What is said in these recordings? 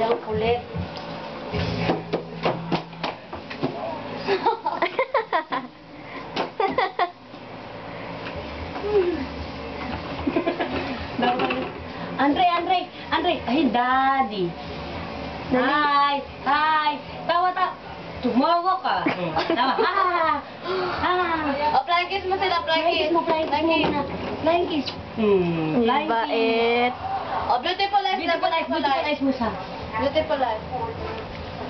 Ang kulit. Andre! Ay, Daddy! Hi! Tawa! Tumawa ka! Tawa! O, flying kiss mo sila, flying kiss. Flying kiss! Flying Bait. O, beautiful life na, beautiful life. mo sa... Beautiful life.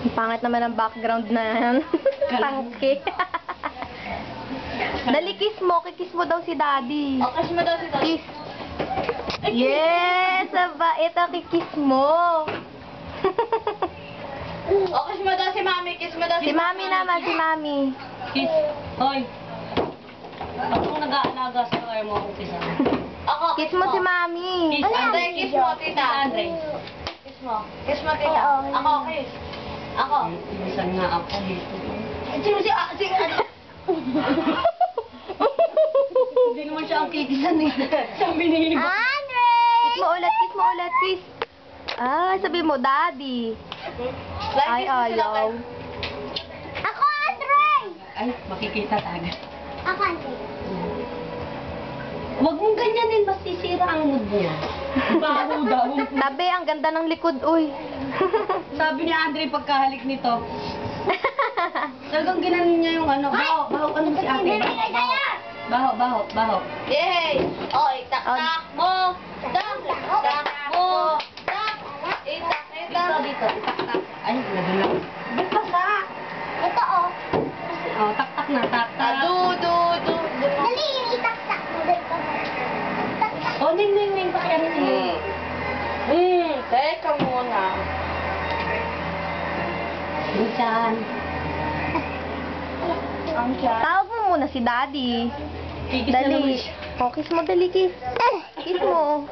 Ang pangit naman ang background na yan. Tangke. Dali, kiss mo. Kikiss mo daw si Daddy. O, kiss mo daw si Daddy. Kiss. Yes! Bait ang kikiss mo. O, kiss mo daw si Mami, kiss mo daw Si Mami naman, si Mami. Kiss! Hoy! Ako nag-aalaga sa kaya mo akong kisa. Ako, Kiss mo si Mami. Kiss. Andre, kiss mo, tita. Andre. Kiss mo. Kiss mo, tita. Ako, kiss. Ako. Ibisan nga ako dito. Sino si ano? Hindi naman siya ang kikisan eh. Siyang binili mo. Andre! Kiss mo ulit, kiss. Ah, sabi mo, Daddy. Ay, Flying kiss mo sila, ayaw. Ako, Andre! Ay, makikita tayo. Ako, Andre. Huwag mong ganyanin, mas sisira ang mood niya. Baho daw. Tabi, ang ganda ng likod, uy. Sabi ni Andre pagkahalik nito, talagang ginanin niya yung ano, baho ka naman si ate. Baho. Yay! O, itak-tak mo. Tak mo. Tak. Itak. Dito, tak. Ay, nadulang. Ba't basa? Ito, oh. Oh, tak na, tak. Du. Dali, yung itaktak mo dito. Itaktak. Oh, ning, pakianin niyo. Teka muna. Minsan. Ang chat. Tawag mo muna si Daddy. Kikis na naman Dali. siya. Oh, kiss mo, dali, kiss. Kiss mo.